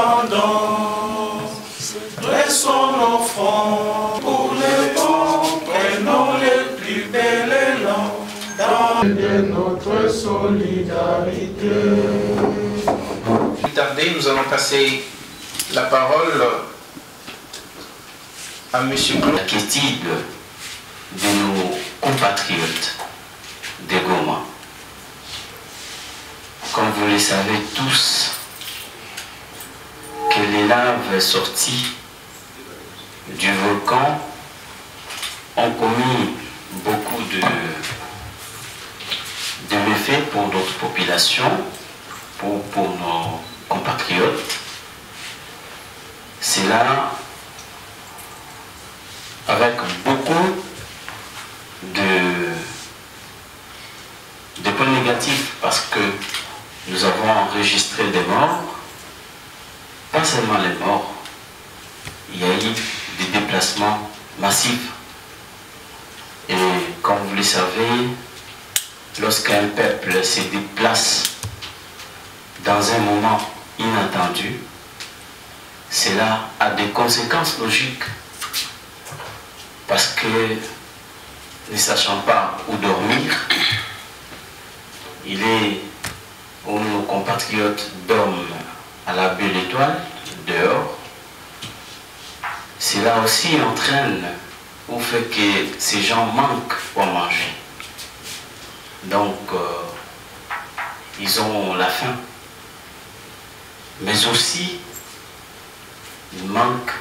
abondance. Dressons l'offrande pour les bons, prenons les plus belles élans dans de notre solidarité. Plus tarder, nous allons passer la parole à M. Claude. L'inquiétude de nos compatriotes de Goma. Comme vous le savez tous, que les laves sorties du volcan ont commis beaucoup de méfaits pour notre population, pour nos compatriotes. C'est là avec beaucoup de points négatifs, parce que nous avons enregistré des morts, pas seulement les morts, il y a eu des déplacements massifs. Et comme vous le savez, lorsqu'un peuple se déplace dans un moment inattendu, cela a des conséquences logiques. Parce que, ne sachant pas où dormir, il est où nos compatriotes dorment à la belle étoile, dehors. Cela aussi entraîne au fait que ces gens manquent pour manger. Donc, ils ont la faim. Mais aussi, ils manquent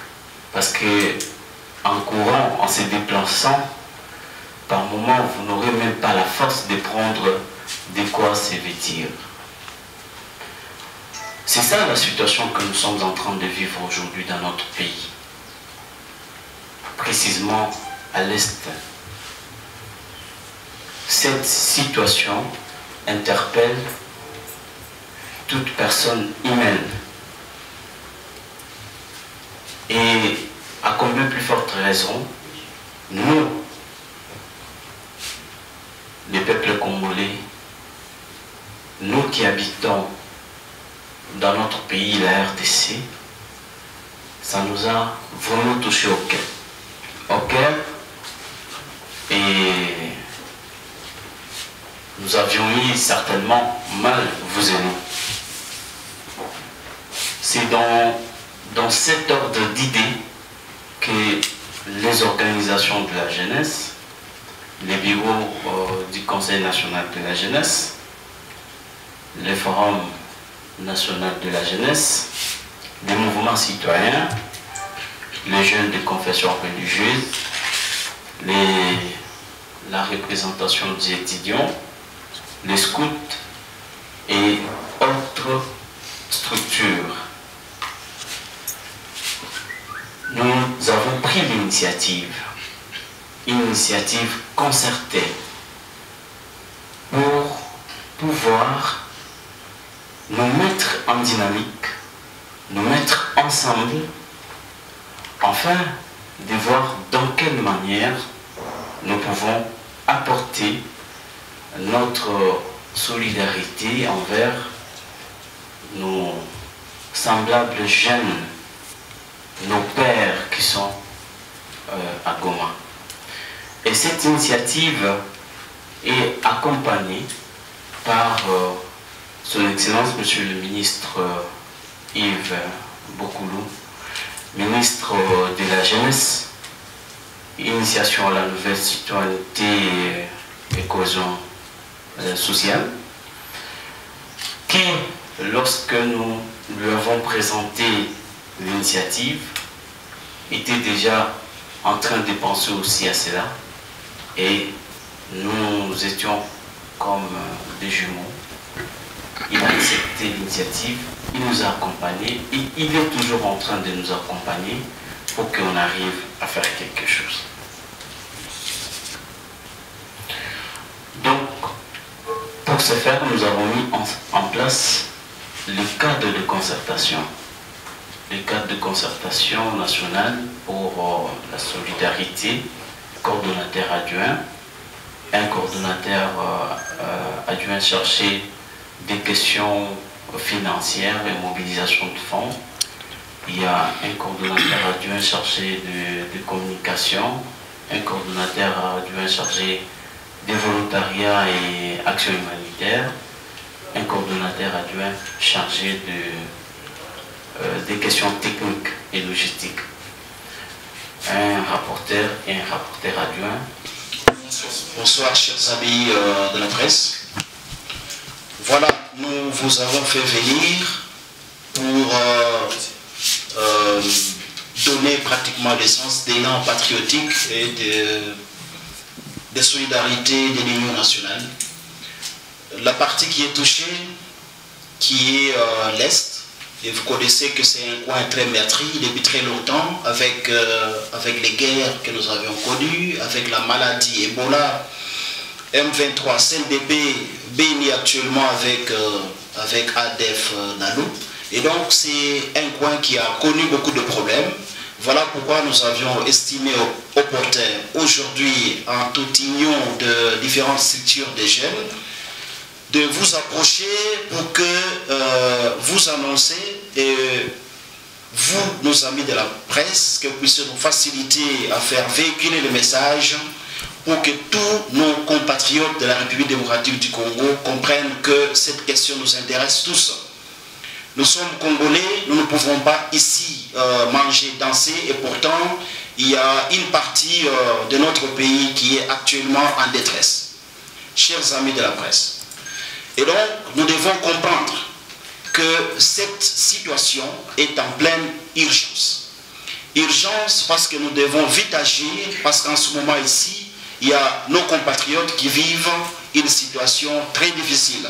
parce que en courant, en se déplaçant, par moment, vous n'aurez même pas la force de prendre de quoi se vêtir. C'est ça la situation que nous sommes en train de vivre aujourd'hui dans notre pays. Précisément à l'Est. Cette situation interpelle toute personne humaine. Et à combien plus forte raison, nous, les peuples congolais, nous qui habitons dans notre pays, la RDC, ça nous a vraiment touché au cœur. Au cœur, et nous avions eu certainement mal, vous et nous. C'est dans cet ordre d'idées que les organisations de la jeunesse, les bureaux du Conseil national de la jeunesse, le Forum national de la jeunesse, les mouvements citoyens, les jeunes de confession religieuse, la représentation des étudiants, les scouts et autres structures. Nous avons pris l'initiative, une initiative concertée pour pouvoir nous mettre en dynamique, nous mettre ensemble, afin de voir dans quelle manière nous pouvons apporter notre solidarité envers nos semblables jeunes, nos pères qui sont à Goma. Et cette initiative est accompagnée par Son Excellence, Monsieur le ministre Yves Bokoulou, ministre de la Jeunesse, Initiation à la nouvelle citoyenneté et cohésion sociale, qui, lorsque nous lui avons présenté l'initiative, était déjà en train de penser aussi à cela, et nous étions comme des jumeaux. Il a accepté l'initiative, il nous a accompagnés et il est toujours en train de nous accompagner pour qu'on arrive à faire quelque chose. Donc, pour ce faire, nous avons mis en place le cadre de concertation. Le cadre de concertation nationale pour la solidarité, coordonnateur adjoint, un coordonnateur adjoint chargé des questions financières et mobilisation de fonds, il y a un coordonnateur adjoint chargé de communication, un coordonnateur adjoint chargé de volontariat et action humanitaire, un coordonnateur adjoint chargé des questions techniques et logistiques, un rapporteur et un rapporteur adjoint. Bonsoir chers amis de la presse. Voilà, nous vous avons fait venir pour donner pratiquement l'essence d'élan patriotique et de solidarité de l'Union nationale. La partie qui est touchée, qui est l'Est, et vous connaissez que c'est un coin très meurtri depuis très longtemps, avec les guerres que nous avions connues, avec la maladie Ebola, M23, CNDP, béni actuellement avec ADF Nalou. Et donc c'est un coin qui a connu beaucoup de problèmes. Voilà pourquoi nous avions estimé opportun aujourd'hui, en toute union de différentes structures des jeunes, de vous approcher pour que vous annoncez et vous, nos amis de la presse, que vous puissiez nous faciliter à faire véhiculer le message pour que tous nos compatriotes de la République démocratique du Congo comprennent que cette question nous intéresse tous. Nous sommes Congolais, nous ne pouvons pas ici manger, danser, et pourtant il y a une partie de notre pays qui est actuellement en détresse. Chers amis de la presse, et donc nous devons comprendre que cette situation est en pleine urgence. Urgence parce que nous devons vite agir, parce qu'en ce moment ici, il y a nos compatriotes qui vivent une situation très difficile.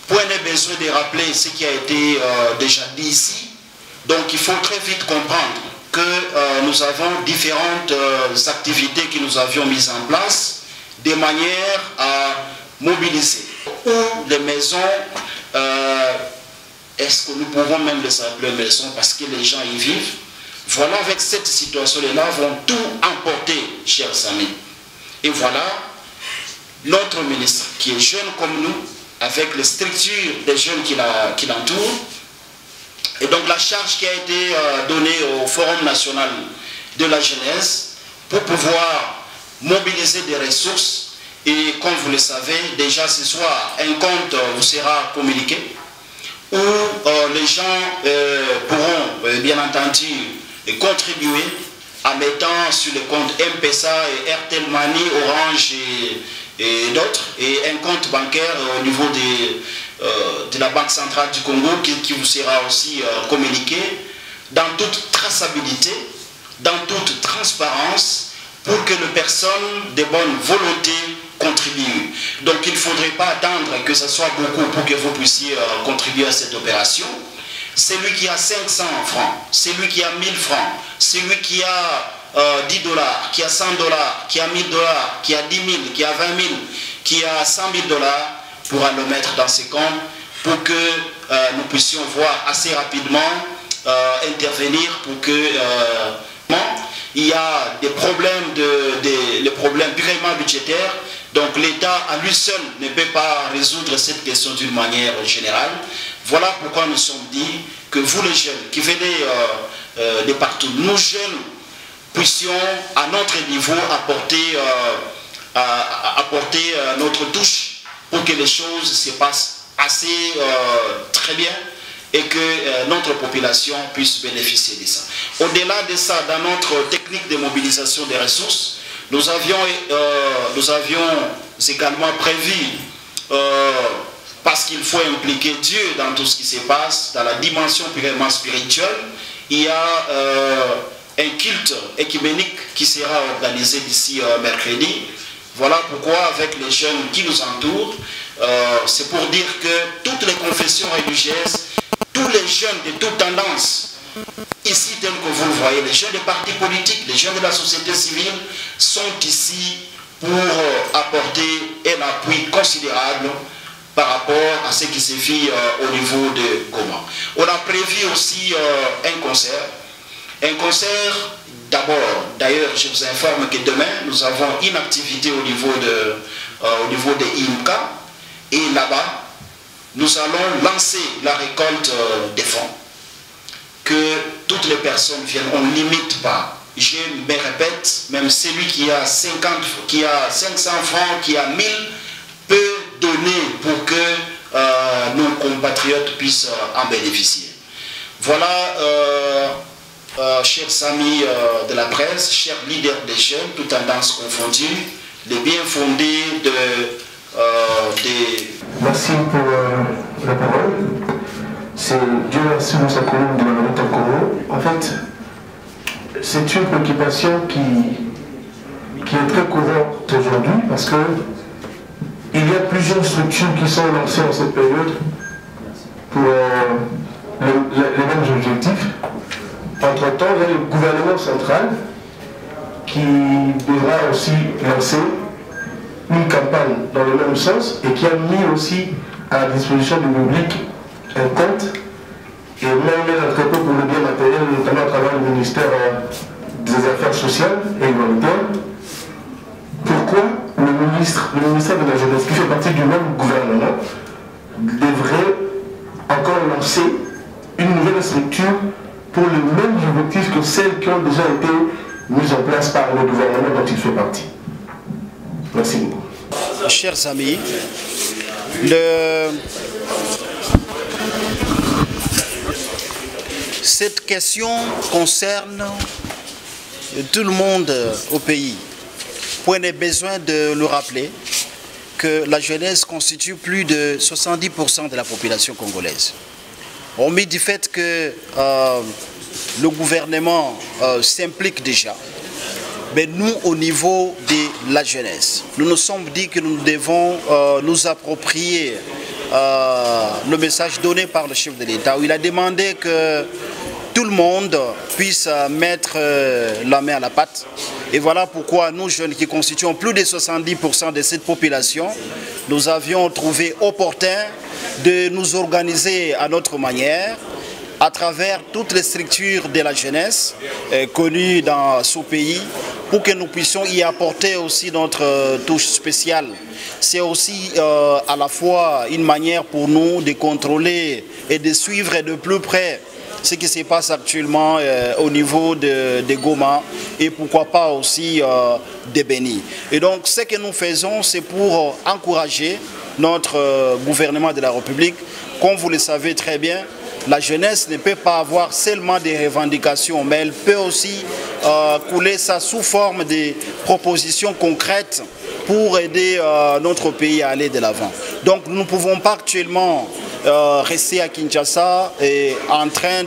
Point n'est besoin de rappeler ce qui a été déjà dit ici. Donc il faut très vite comprendre que nous avons différentes activités que nous avions mises en place de manière à mobiliser. Ou les maisons, est-ce que nous pouvons même les appeler maisons parce que les gens y vivent? Voilà, avec cette situation-là, vont tout emporter, chers amis. Et voilà, notre ministre, qui est jeune comme nous, avec les structures des jeunes qui l'entourent, et donc la charge qui a été donnée au Forum national de la jeunesse pour pouvoir mobiliser des ressources. Et comme vous le savez, déjà ce soir, un compte vous sera communiqué où les gens pourront bien entendu contribuer en mettant sur les comptes M-Pesa et Airtel Money, Orange et d'autres, et un compte bancaire au niveau de la Banque centrale du Congo qui vous sera aussi communiqué dans toute traçabilité, dans toute transparence, pour que les personnes de bonne volonté contribuent. Donc il ne faudrait pas attendre que ce soit beaucoup pour que vous puissiez contribuer à cette opération. Celui qui a 500 francs, celui qui a 1000 francs, celui qui a 10 dollars, qui a 100 dollars, qui a 1000 dollars, qui a 10 000, qui a 20 000, qui a 100 000 dollars, pourra le mettre dans ces comptes pour que nous puissions voir assez rapidement intervenir pour que il y a des problèmes, les problèmes purement budgétaires. Donc l'État à lui seul ne peut pas résoudre cette question d'une manière générale. Voilà pourquoi nous sommes dit que vous les jeunes qui venez de partout, nous jeunes, puissions à notre niveau apporter notre touche pour que les choses se passent assez très bien et que notre population puisse bénéficier de ça. Au-delà de ça, dans notre technique de mobilisation des ressources, nous avions également prévu, parce qu'il faut impliquer Dieu dans tout ce qui se passe, dans la dimension purement spirituelle, il y a un culte écuménique qui sera organisé d'ici mercredi. Voilà pourquoi avec les jeunes qui nous entourent, c'est pour dire que toutes les confessions religieuses, tous les jeunes de toute tendance, ici tels que vous le voyez, les jeunes des partis politiques, les jeunes de la société civile sont ici pour apporter un appui considérable par rapport à ce qui se fait au niveau de Goma. On a prévu aussi un concert. Un concert, d'abord, d'ailleurs, je vous informe que demain, nous avons une activité au niveau de IMCA. Et là-bas, nous allons lancer la récolte des fonds. toutes les personnes viennent, on ne limite pas. Je me répète, même celui qui a 500 francs, qui a 1000, peut donner pour que nos compatriotes puissent en bénéficier. Voilà, chers amis de la presse, chers leaders des jeunes, toutes tendances confondues, les bien fondés Merci pour la parole. C'est Dieu merci pour sa colonne de la Manite en Congo. En fait, c'est une préoccupation qui est très courante aujourd'hui parce que il y a plusieurs structures qui sont lancées en cette période pour les mêmes objectifs. Entre-temps, il y a le gouvernement central qui devra aussi lancer une campagne dans le même sens et qui a mis aussi à la disposition du public un compte et même les entrepôts pour le bien matériel, notamment à travers le ministère des Affaires sociales et humanitaires. Pourquoi le ministère de la Jeunesse, qui fait partie du même gouvernement, devrait encore lancer une nouvelle structure pour les mêmes objectifs que celles qui ont déjà été mises en place par le gouvernement dont il fait partie? Merci beaucoup. Chers amis, cette question concerne tout le monde au pays. Point n'est besoin de le rappeler que la jeunesse constitue plus de 70% de la population congolaise. Hormis du fait que le gouvernement s'implique déjà, mais nous, au niveau de la jeunesse, nous nous sommes dit que nous devons nous approprier le message donné par le chef de l'État, où il a demandé que tout le monde puisse mettre la main à la pâte. Et voilà pourquoi nous, jeunes qui constituons plus de 70% de cette population, nous avions trouvé opportun de nous organiser à notre manière, à travers toutes les structures de la jeunesse connues dans ce pays, pour que nous puissions y apporter aussi notre touche spéciale. C'est aussi à la fois une manière pour nous de contrôler et de suivre de plus près ce qui se passe actuellement au niveau de Goma et pourquoi pas aussi de Beni. Et donc ce que nous faisons, c'est pour encourager notre gouvernement de la République. Comme vous le savez très bien, la jeunesse ne peut pas avoir seulement des revendications, mais elle peut aussi couler ça sous forme de propositions concrètes pour aider notre pays à aller de l'avant. Donc nous ne pouvons pas actuellement rester à Kinshasa et en train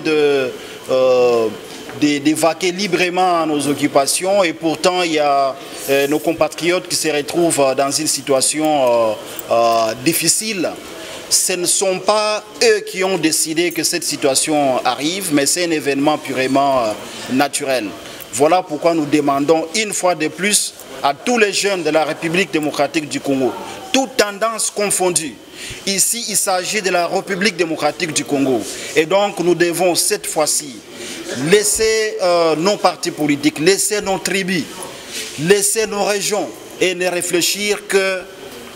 d'évacuer librement nos occupations, et pourtant il y a nos compatriotes qui se retrouvent dans une situation difficile. Ce ne sont pas eux qui ont décidé que cette situation arrive, mais c'est un événement purement naturel. Voilà pourquoi nous demandons une fois de plus à tous les jeunes de la République démocratique du Congo, toutes tendances confondues. Ici, il s'agit de la République démocratique du Congo. Et donc, nous devons cette fois-ci laisser nos partis politiques, laisser nos tribus, laisser nos régions et ne réfléchir que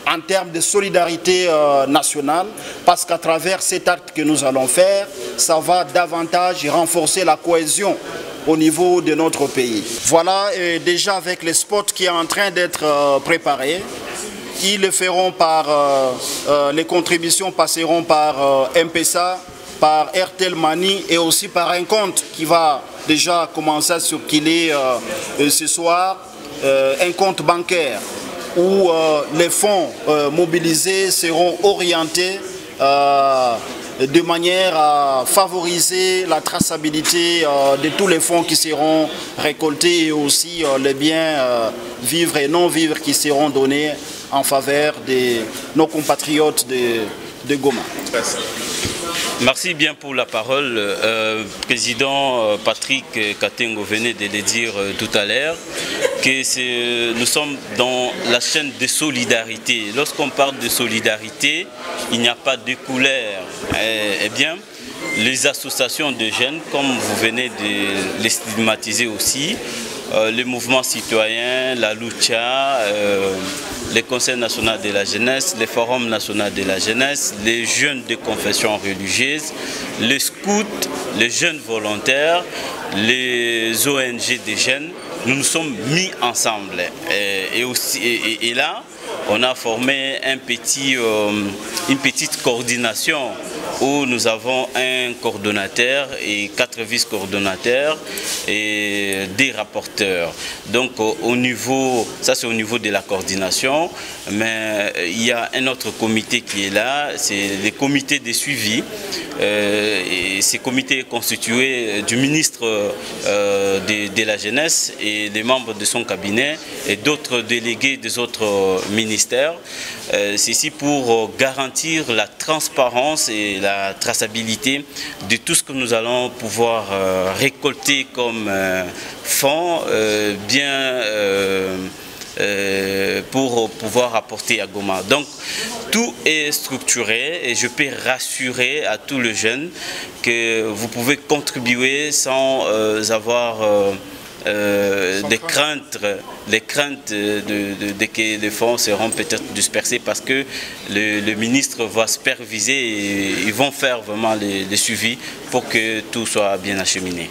en termes de solidarité nationale, parce qu'à travers cet acte que nous allons faire, ça va davantage renforcer la cohésion au niveau de notre pays. Voilà, et déjà avec les spots qui sont en train d'être préparés, ils le feront par, les contributions passeront par M-Pesa, par Airtel Money et aussi par un compte qui va déjà commencer à circuler ce soir, un compte bancaire où les fonds mobilisés seront orientés de manière à favoriser la traçabilité de tous les fonds qui seront récoltés et aussi les biens vivres et non vivres qui seront donnés en faveur de nos compatriotes de Goma. Merci bien pour la parole. Président Patrick Katengo venait de le dire tout à l'heure, que nous sommes dans la chaîne de solidarité. Lorsqu'on parle de solidarité, il n'y a pas de couleur. Eh bien, les associations de jeunes, comme vous venez de les stigmatiser aussi, le mouvement citoyen, la Lucha, le Conseil national de la jeunesse, le Forum national de la jeunesse, les jeunes de confession religieuse, les scouts les jeunes volontaires, les ONG des jeunes, nous nous sommes mis ensemble. Et là, on a formé une petite coordination où nous avons un coordonnateur et 4 vice-coordonnateurs et des rapporteurs. Donc ça c'est au niveau de la coordination, mais il y a un autre comité qui est là, c'est le comité de suivi. Et ce comité est constitué du ministre de la jeunesse et des membres de son cabinet et d'autres délégués des autres ministères. Ceci pour garantir la transparence et la traçabilité de tout ce que nous allons pouvoir récolter comme fonds pour pouvoir apporter à Goma. Donc tout est structuré et je peux rassurer à tous les jeunes que vous pouvez contribuer sans avoir des craintes de que les fonds seront peut-être dispersés, parce que le ministre va superviser et ils vont faire vraiment le suivi pour que tout soit bien acheminé.